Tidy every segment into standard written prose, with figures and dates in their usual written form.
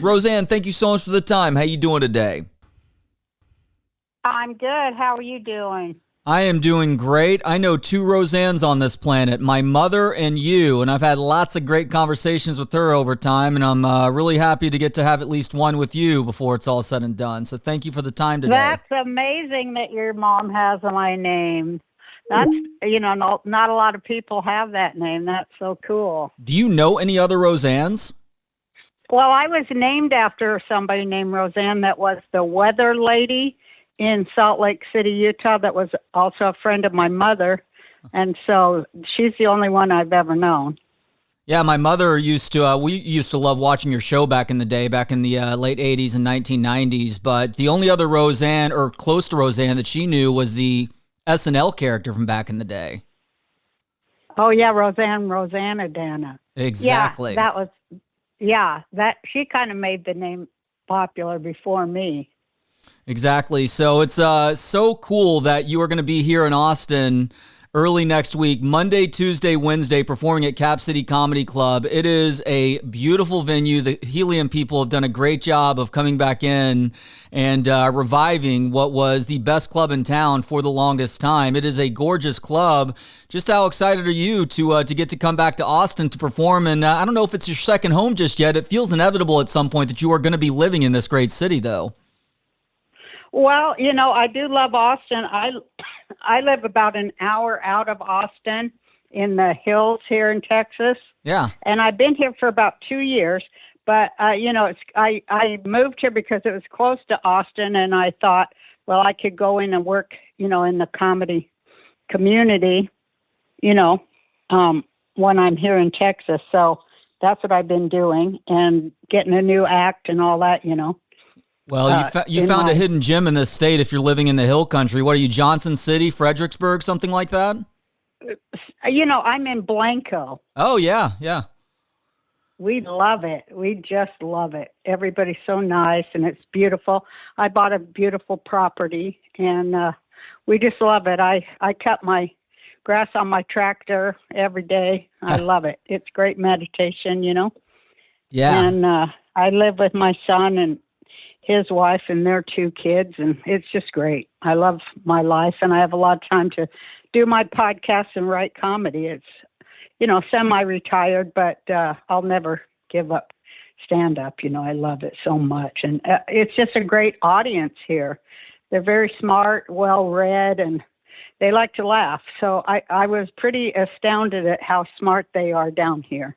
Roseanne, thank you so much for the time. How you doing today? I'm good. How are you doing? I am doing great. I know two Roseannes on this planet, my mother and you, and I've had lots of great conversations with her over time, and I'm really happy to get to have at least one with you before it's all said and done. So thank you for the time today. That's amazing that your mom has my name. That's, not a lot of people have that name. That's so cool. Do you know any other Roseannes? Well, I was named after somebody named Roseanne that was the weather lady in Salt Lake City, Utah, that was also a friend of my mother. And so she's the only one I've ever known. Yeah, my mother we used to love watching your show back in the day, back in the late 80s and 1990s. But the only other Roseanne, or close to Roseanne, that she knew was the SNL character from back in the day. Oh, yeah, Rosanna Dana. Exactly. Yeah, she kind of made the name popular before me. Exactly. So it's so cool that you are going to be here in Austin early next week, Monday, Tuesday, Wednesday, performing at Cap City Comedy Club. It is a beautiful venue. The Helium people have done a great job of coming back in and reviving what was the best club in town for the longest time. It is a gorgeous club. Just how excited are you to get to come back to Austin to perform? And I don't know if it's your second home just yet. It feels inevitable at some point that you are going to be living in this great city, though. Well, I do love Austin. I live about an hour out of Austin in the hills here in Texas. Yeah. And I've been here for about 2 years. But, I moved here because it was close to Austin. And I thought, well, I could go in and work, in the comedy community, when I'm here in Texas. So that's what I've been doing, and getting a new act and all that, Well, you found a hidden gem in this state if you're living in the hill country. What are you, Johnson City, Fredericksburg, something like that? I'm in Blanco. Oh, yeah, yeah. We love it. We just love it. Everybody's so nice, and it's beautiful. I bought a beautiful property, and we just love it. I cut my grass on my tractor every day. I love it. It's great meditation, Yeah. And I live with my son and his wife and their 2 kids, and it's just great. I love my life, and I have a lot of time to do my podcast and write comedy. It's, semi-retired, but I'll never give up stand-up. I love it so much, and it's just a great audience here. They're very smart, well-read, and they like to laugh. So I was pretty astounded at how smart they are down here.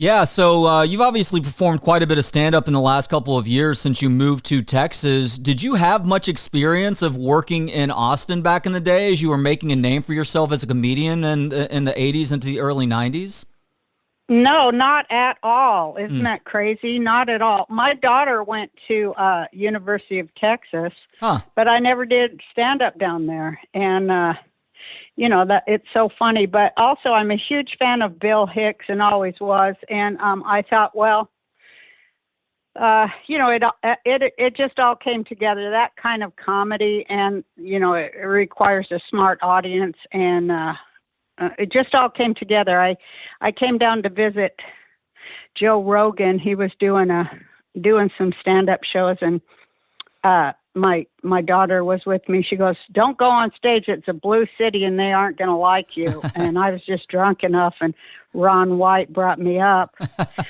Yeah, so you've obviously performed quite a bit of stand-up in the last couple of years since you moved to Texas. Did you have much experience of working in Austin back in the day as you were making a name for yourself as a comedian in the 80s into the early 90s? No, not at all. Isn't that crazy? Not at all. My daughter went to University of Texas, but I never did stand-up down there. And that it's so funny. But also, I'm a huge fan of Bill Hicks and always was. And I thought, well, it just all came together. That kind of comedy, and it requires a smart audience, and it just all came together. I came down to visit Joe Rogan. He was doing some stand-up shows, and my daughter was with me. She goes, "Don't go on stage. It's a blue city and they aren't going to like you." And I was just drunk enough, and Ron White brought me up.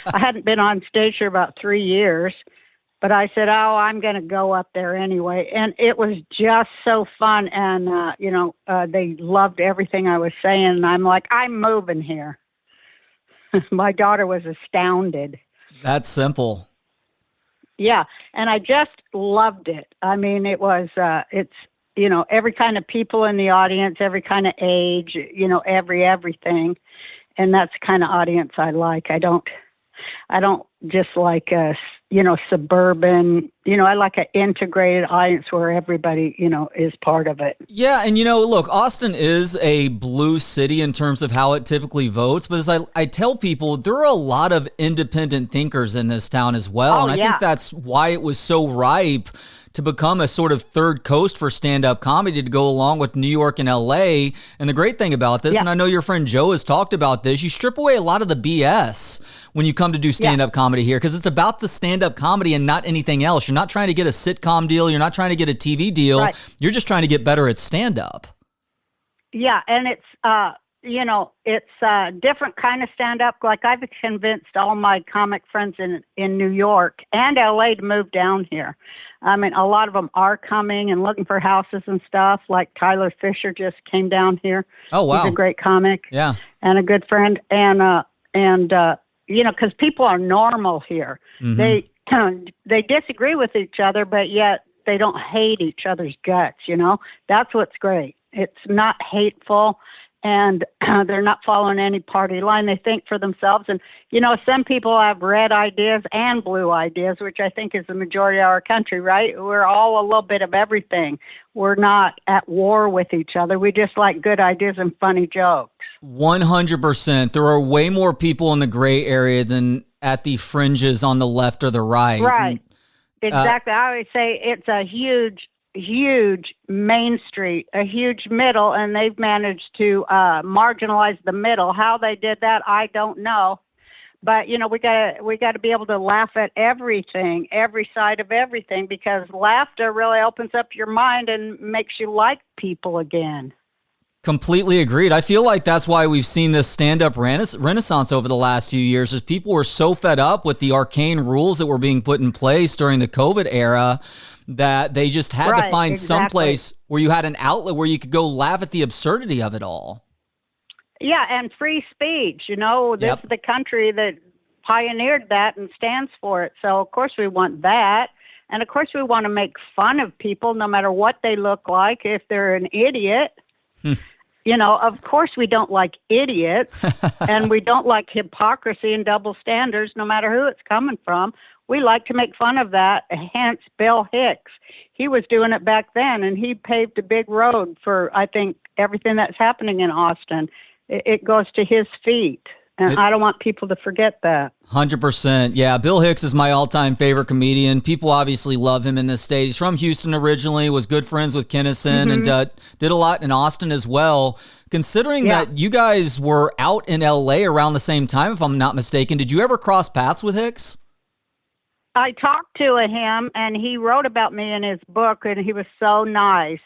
I hadn't been on stage for about 3 years, but I said, "Oh, I'm going to go up there anyway." And it was just so fun. And, they loved everything I was saying. And I'm like, I'm moving here. My daughter was astounded. That's simple. Yeah, and I just loved it. I mean, it was, it's, every kind of people in the audience, every kind of age, everything. And that's the kind of audience I like. I don't just like suburban, I like an integrated audience where everybody, is part of it. Yeah. And, look, Austin is a blue city in terms of how it typically votes. But as I tell people, there are a lot of independent thinkers in this town as well. Oh, and I think that's why it was so ripe to become a sort of third coast for stand-up comedy to go along with New York and LA. And the great thing about this, and I know your friend Joe has talked about this, you strip away a lot of the BS when you come to do stand-up comedy here, because it's about the stand-up comedy and not anything else. You're not trying to get a sitcom deal. You're not trying to get a TV deal. Right. You're just trying to get better at stand-up. Yeah, and it's a different kind of stand-up. Like, I've convinced all my comic friends in New York and LA to move down here. I mean, a lot of them are coming and looking for houses and stuff. Like Tyler Fisher just came down here. Oh, wow. He's a great comic. Yeah. And a good friend. And because people are normal here. Mm-hmm. They disagree with each other, but yet they don't hate each other's guts, That's what's great. It's not hateful. And they're not following any party line. They think for themselves. And, some people have red ideas and blue ideas, which I think is the majority of our country, right? We're all a little bit of everything. We're not at war with each other. We just like good ideas and funny jokes. 100%. There are way more people in the gray area than at the fringes on the left or the right. Right. Exactly. I always say it's a huge main street, a huge middle, and they've managed to marginalize the middle. How they did that, I don't know. But we got to be able to laugh at everything, every side of everything, because laughter really opens up your mind and makes you like people again. Completely agreed. I feel like that's why we've seen this stand-up renaissance over the last few years, is people were so fed up with the arcane rules that were being put in place during the COVID era that they just had to find some place where you had an outlet where you could go laugh at the absurdity of it all. Yeah, and free speech. This is the country that pioneered that and stands for it. So, of course, we want that. And, of course, we want to make fun of people no matter what they look like. If they're an idiot, of course we don't like idiots. And we don't like hypocrisy and double standards no matter who it's coming from. We like to make fun of that, hence Bill Hicks. He was doing it back then, and he paved a big road for, I think, everything that's happening in Austin. It goes to his feet, and I don't want people to forget that. 100%. Yeah, Bill Hicks is my all-time favorite comedian. People obviously love him in this state. He's from Houston originally, was good friends with Kinnison, and did a lot in Austin as well. Considering that you guys were out in L.A. around the same time, if I'm not mistaken, did you ever cross paths with Hicks? I talked to him, and he wrote about me in his book, and he was so nice.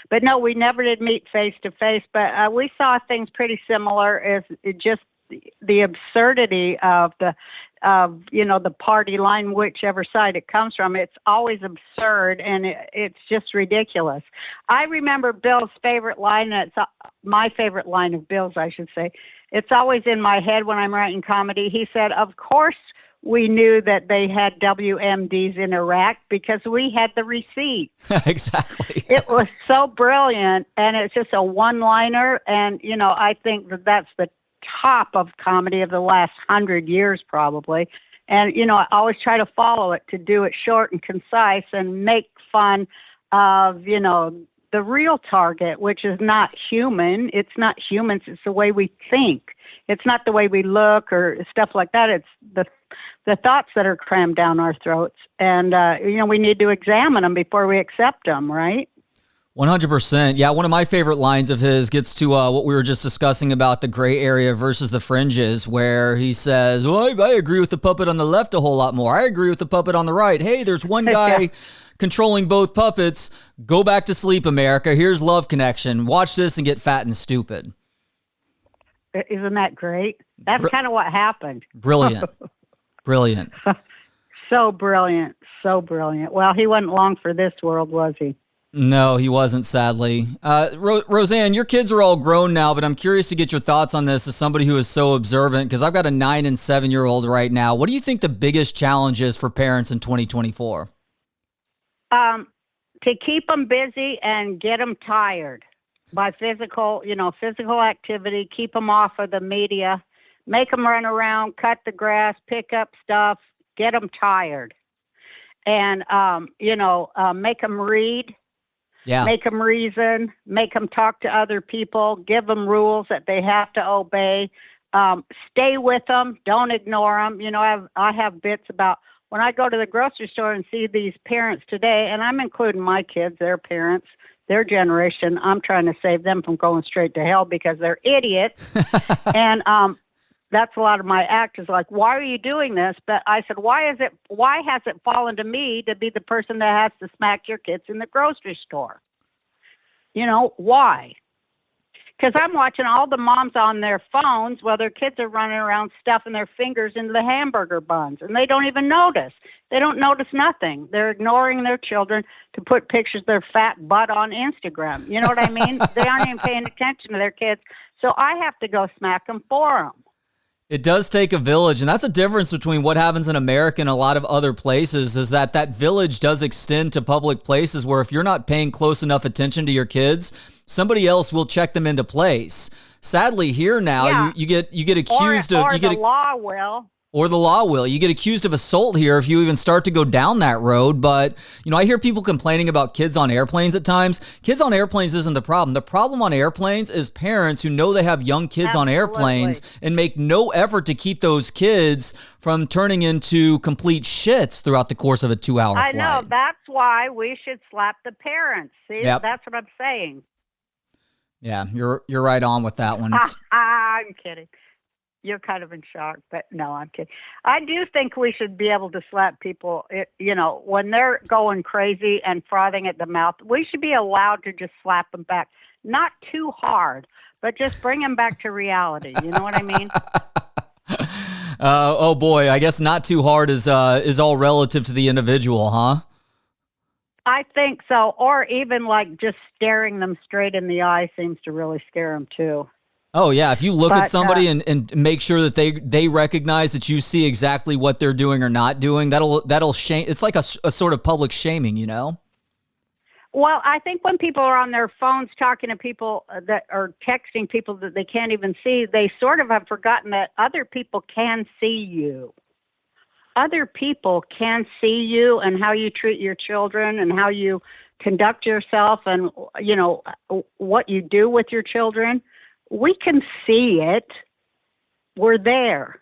But no, we never did meet face to face. But we saw things pretty similar, as just the absurdity of the party line, whichever side it comes from. It's always absurd, and it's just ridiculous. I remember Bill's favorite line, and it's my favorite line of Bill's, I should say. It's always in my head when I'm writing comedy. He said, "Of course, we knew that they had WMDs in Iraq because we had the receipt." Exactly. It was so brilliant, and it's just a one-liner, and, I think that's the top of comedy of the last 100 years probably. And, I always try to follow it, to do it short and concise and make fun of, the real target, which is not human. It's not humans. It's the way we think. It's not the way we look or stuff like that. It's the thoughts that are crammed down our throats. And, we need to examine them before we accept them, right? 100%. Yeah, one of my favorite lines of his gets to what we were just discussing about the gray area versus the fringes, where he says, "Well, I agree with the puppet on the left a whole lot more. I agree with the puppet on the right. Hey, there's one guy controlling both puppets. Go back to sleep, America. Here's Love Connection. Watch this and get fat and stupid." Isn't that great? That's kind of what happened. Brilliant. Brilliant. So brilliant. So brilliant. Well, he wasn't long for this world, was he? No, he wasn't, sadly. Roseanne, your kids are all grown now, but I'm curious to get your thoughts on this as somebody who is so observant, because I've got a 9 and 7-year-old right now. What do you think the biggest challenge is for parents in 2024? To keep them busy and get them tired by physical activity, keep them off of the media, make them run around, cut the grass, pick up stuff, get them tired. And, make them read. Yeah. Make them reason, make them talk to other people, give them rules that they have to obey. Stay with them, don't ignore them. I have bits about when I go to the grocery store and see these parents today, and I'm including my kids, their parents, their generation, I'm trying to save them from going straight to hell because they're idiots. And that's a lot of my act is like, why are you doing this? But I said, why has it fallen to me to be the person that has to smack your kids in the grocery store? You know, why? Because I'm watching all the moms on their phones while their kids are running around stuffing their fingers into the hamburger buns, and they don't even notice. They don't notice nothing. They're ignoring their children to put pictures of their fat butt on Instagram. You know what I mean? They aren't even paying attention to their kids. So I have to go smack them for them. It does take a village, and that's a difference between what happens in America and a lot of other places, is that village does extend to public places where if you're not paying close enough attention to your kids, somebody else will check them into place. Sadly, here now, you get accused the law will. You get accused of assault here if you even start to go down that road. But, you know, I hear people complaining about kids on airplanes at times. Kids on airplanes isn't the problem. The problem on airplanes is parents who know they have young kids on airplanes and make no effort to keep those kids from turning into complete shits throughout the course of a 2-hour flight. I know. That's why we should slap the parents. See, That's what I'm saying. Yeah, you're right on with that one. I'm kidding. You're kind of in shock, but no, I'm kidding. I do think we should be able to slap people, you know, when they're going crazy and frothing at the mouth. We should be allowed to just slap them back. Not too hard, but just bring them back to reality. You know what I mean? Oh, boy. I guess not too hard is all relative to the individual, huh? I think so. Or even like just staring them straight in the eye seems to really scare them, too. Oh, yeah. If you look at somebody and make sure that they recognize that you see exactly what they're doing or not doing, that'll shame. It's like a sort of public shaming, you know? Well, I think when people are on their phones talking to people that are texting people that they can't even see, they sort of have forgotten that other people can see you. Other people can see you and how you treat your children and how you conduct yourself and, you know, what you do with your children. We can see it. We're there.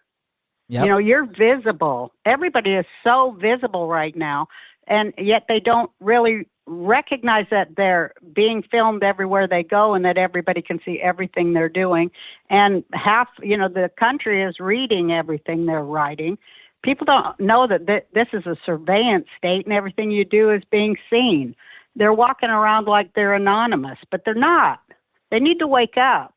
Yep. You know, you're visible. Everybody is so visible right now, and yet they don't really recognize that they're being filmed everywhere they go and that everybody can see everything they're doing. And the country is reading everything they're writing. People don't know that this is a surveillance state and everything you do is being seen. They're walking around like they're anonymous, but they're not. They need to wake up.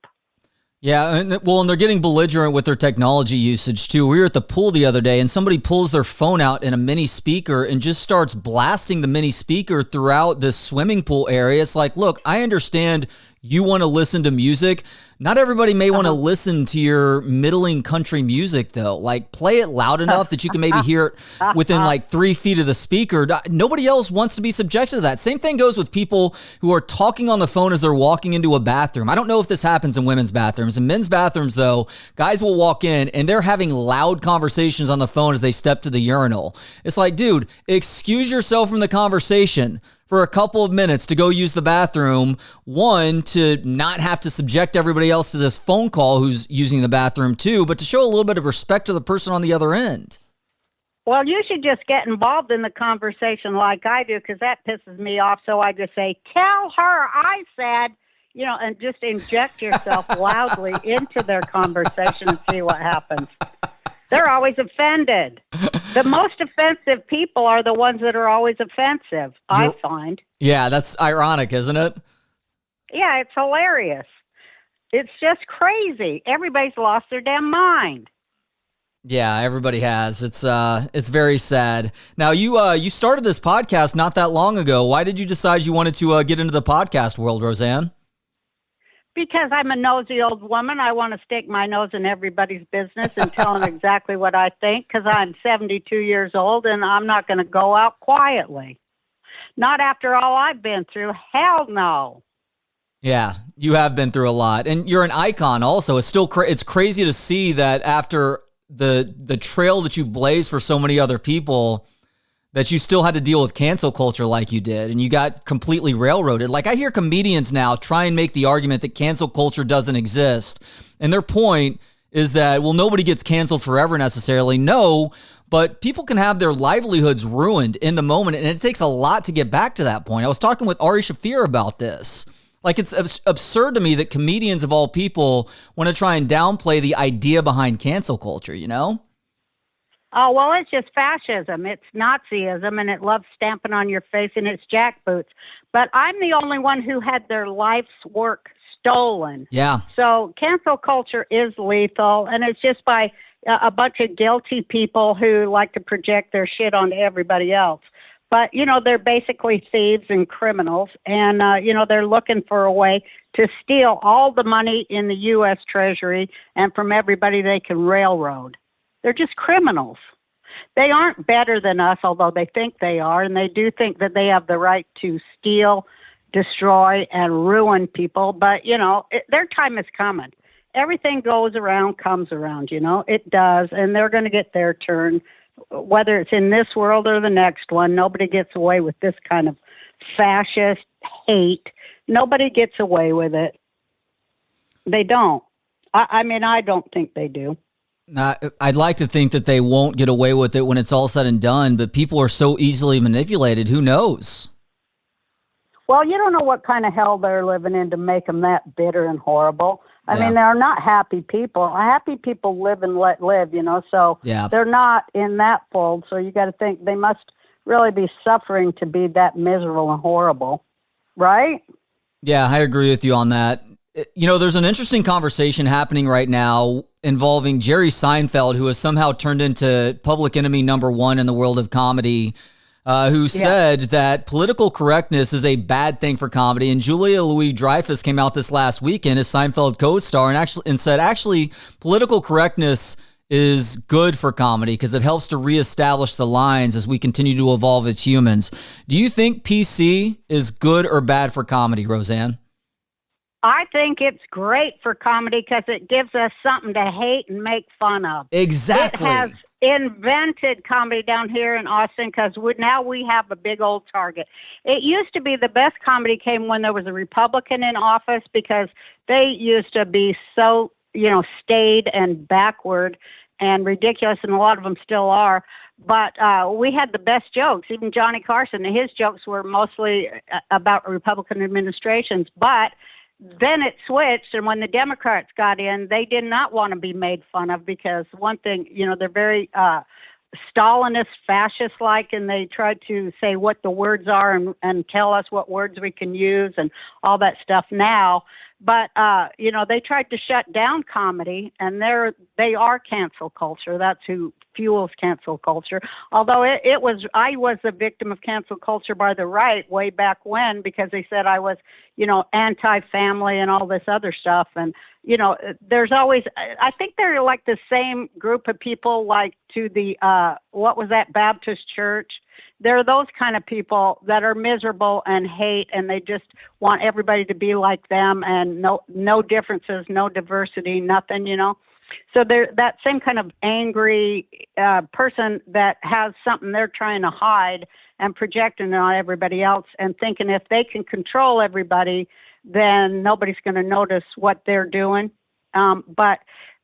Yeah, and they're getting belligerent with their technology usage, too. We were at the pool the other day, and somebody pulls their phone out in a mini speaker and just starts blasting the mini speaker throughout this swimming pool area. It's like, look, I understand you want to listen to music. Not everybody may want to listen to your middling country music, though. Like, play it loud enough that you can maybe hear it within like 3 feet of the speaker. Nobody else wants to be subjected to that. Same thing goes with people who are talking on the phone as they're walking into a bathroom. I don't know if this happens in women's bathrooms. In men's bathrooms, though, guys will walk in and they're having loud conversations on the phone as they step to the urinal. It's like, dude, excuse yourself from the conversation for a couple of minutes to go use the bathroom. One, to not have to subject everybody else to this phone call who's using the bathroom too, but to show a little bit of respect to the person on the other end. Well, you should just get involved in the conversation like I do, because that pisses me off. So I just say, tell her I said, you know, and just inject yourself loudly into their conversation and see what happens. They're always offended. The most offensive people are the ones that are always offensive, I find. Yeah, that's ironic, isn't it? Yeah, it's hilarious. It's just crazy. Everybody's lost their damn mind. Yeah, everybody has. It's very sad. Now, you started this podcast not that long ago. Why did you decide you wanted to get into the podcast world, Roseanne? Because I'm a nosy old woman. I want to stick my nose in everybody's business and tell them exactly what I think, because I'm 72 years old and I'm not going to go out quietly. Not after all I've been through. Hell no. Yeah, you have been through a lot. And you're an icon also. It's still it's crazy to see that after the trail that you've blazed for so many other people, that you still had to deal with cancel culture like you did, and you got completely railroaded. Like, I hear comedians now try and make the argument that cancel culture doesn't exist, and their point is that, well, nobody gets canceled forever necessarily. No, but people can have their livelihoods ruined in the moment, and it takes a lot to get back to that point. I was talking with Ari Shaffir about this. Like, it's absurd to me that comedians of all people want to try and downplay the idea behind cancel culture, you know? Oh, well, it's just fascism. It's Nazism, and it loves stamping on your face, and it's jackboots. But I'm the only one who had their life's work stolen. Yeah. So cancel culture is lethal, and it's just by a bunch of guilty people who like to project their shit onto everybody else. But, you know, they're basically thieves and criminals, and, you know, they're looking for a way to steal all the money in the U.S. Treasury and from everybody they can railroad. They're just criminals. They aren't better than us, although they think they are, and they do think that they have the right to steal, destroy, and ruin people. But, you know, their time is coming. Everything goes around, comes around, you know. It does, and they're going to get their turn, whether it's in this world or the next one. Nobody gets away with this kind of fascist hate. Nobody gets away with it. They don't. I mean, I don't think they do. I'd like to think that they won't get away with it when it's all said and done, but people are so easily manipulated. Who knows? Well, you don't know what kind of hell they're living in to make them that bitter and horrible. I mean, they're not happy people. Happy people live and let live, you know, so they're not in that fold. So you got to think they must really be suffering to be that miserable and horrible, right? Yeah, I agree with you on that. You know, there's an interesting conversation happening right now involving Jerry Seinfeld, who has somehow turned into public enemy number one in the world of comedy, who said that political correctness is a bad thing for comedy. And Julia Louis-Dreyfus came out this last weekend as Seinfeld co-star and said, political correctness is good for comedy because it helps to reestablish the lines as we continue to evolve as humans. Do you think PC is good or bad for comedy, Roseanne? I think it's great for comedy because it gives us something to hate and make fun of. Exactly. It has invented comedy down here in Austin because now we have a big old target. It used to be the best comedy came when there was a Republican in office because they used to be so, you know, staid and backward and ridiculous, and a lot of them still are. But we had the best jokes. Even Johnny Carson, his jokes were mostly about Republican administrations, but then it switched, and when the Democrats got in, they did not want to be made fun of because one thing, you know, they're very Stalinist, fascist-like, and they tried to say what the words are and tell us what words we can use and all that stuff now. But, you know, they tried to shut down comedy, and they are cancel culture. That's who fuels cancel culture. Although I was a victim of cancel culture by the right way back when because they said I was, you know, anti-family and all this other stuff. And, you know, there's always, I think they're like the same group of people like to the, what was that, Baptist church? There are those kind of people that are miserable and hate, and they just want everybody to be like them and no differences, no diversity, nothing, you know. So they're that same kind of angry person that has something they're trying to hide and projecting it on everybody else and thinking if they can control everybody, then nobody's going to notice what they're doing. But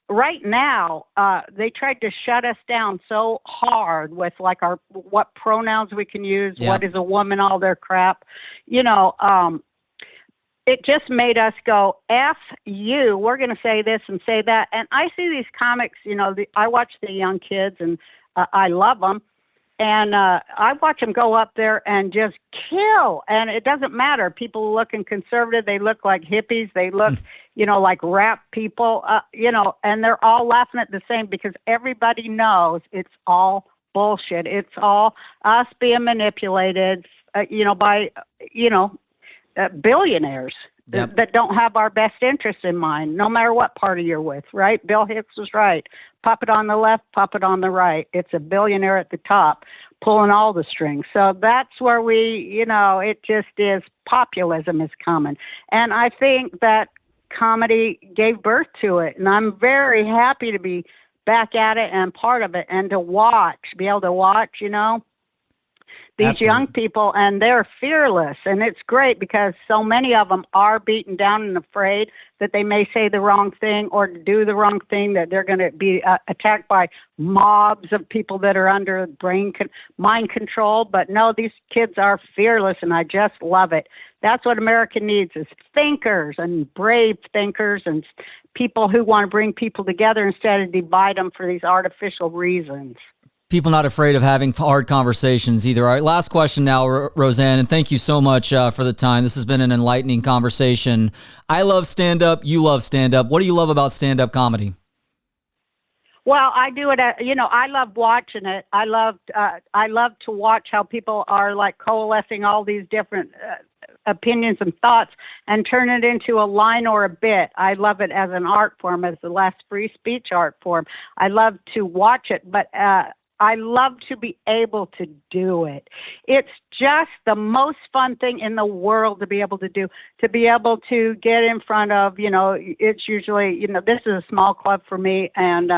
right now, they tried to shut us down so hard with like what pronouns we can use, what is a woman, all their crap, you know. It just made us go, F you, we're going to say this and say that. And I see these comics, you know, I watch the young kids and I love them. And I watch them go up there and just kill. And it doesn't matter. People looking conservative, they look like hippies. They look, you know, like rap people, you know, and they're all laughing at the same because everybody knows it's all bullshit. It's all us being manipulated, you know, by, you know, billionaires that don't have our best interest in mind, no matter what party you're with, right? Bill Hicks was right. Puppet on the left, puppet on the right. It's a billionaire at the top pulling all the strings. So that's where you know, it just is, populism is coming. And I think that comedy gave birth to it. And I'm very happy to be back at it and part of it and to be able to watch, you know. these Absolutely. young people, and they're fearless. And it's great because so many of them are beaten down and afraid that they may say the wrong thing or do the wrong thing, that they're going to be attacked by mobs of people that are under mind control. But no, these kids are fearless, and I just love it. That's what America needs, is thinkers and brave thinkers and people who want to bring people together instead of divide them for these artificial reasons. People not afraid of having hard conversations either. All right, last question now, Roseanne, and thank you so much for the time. This has been an enlightening conversation. I love stand-up. You love stand-up. What do you love about stand-up comedy? Well, I do it. I love watching it. I love to watch how people are like coalescing all these different opinions and thoughts and turn it into a line or a bit. I love it as an art form, as the last free speech art form. I love to watch it, but I love to be able to do it. It's just the most fun thing in the world to be able to do, to be able to get in front of, it's usually, this is a small club for me, and,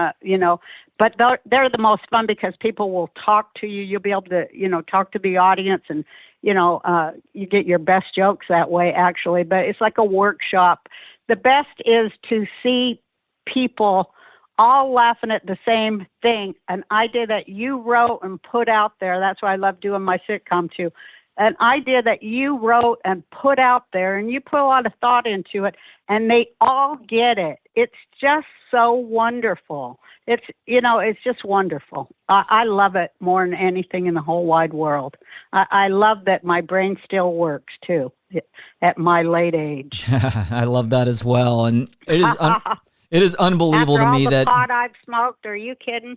but they're the most fun because people will talk to you. You'll be able to, talk to the audience, and, you get your best jokes that way, actually. But it's like a workshop. The best is to see people all laughing at the same thing, an idea that you wrote and put out there. That's why I love doing my sitcom too. An idea that you wrote and put out there, and you put a lot of thought into it, and they all get it. It's just so wonderful. It's just wonderful. I love it more than anything in the whole wide world. I love that my brain still works too at my late age. I love that as well. And it is it is unbelievable After to me all that the pot I've smoked. Are you kidding?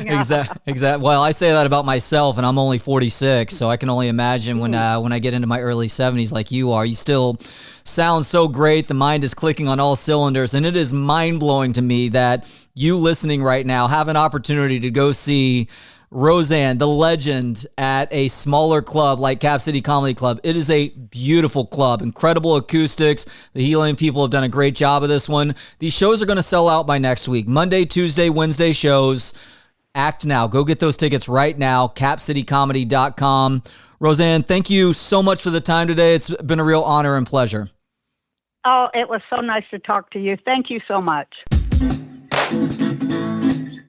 Exactly. Well, I say that about myself, and I'm only 46, so I can only imagine when I get into my early 70s, like you are. You still sound so great. The mind is clicking on all cylinders, and it is mind blowing to me that you listening right now have an opportunity to go see Roseanne, the legend, at a smaller club like Cap City Comedy Club. It is a beautiful club, incredible acoustics. The Helium people have done a great job of this one. These shows are going to sell out by next week. Monday, Tuesday, Wednesday shows. Act now. Go get those tickets right now, capcitycomedy.com. Roseanne, thank you so much for the time today. It's been a real honor and pleasure. Oh, it was so nice to talk to you. Thank you so much.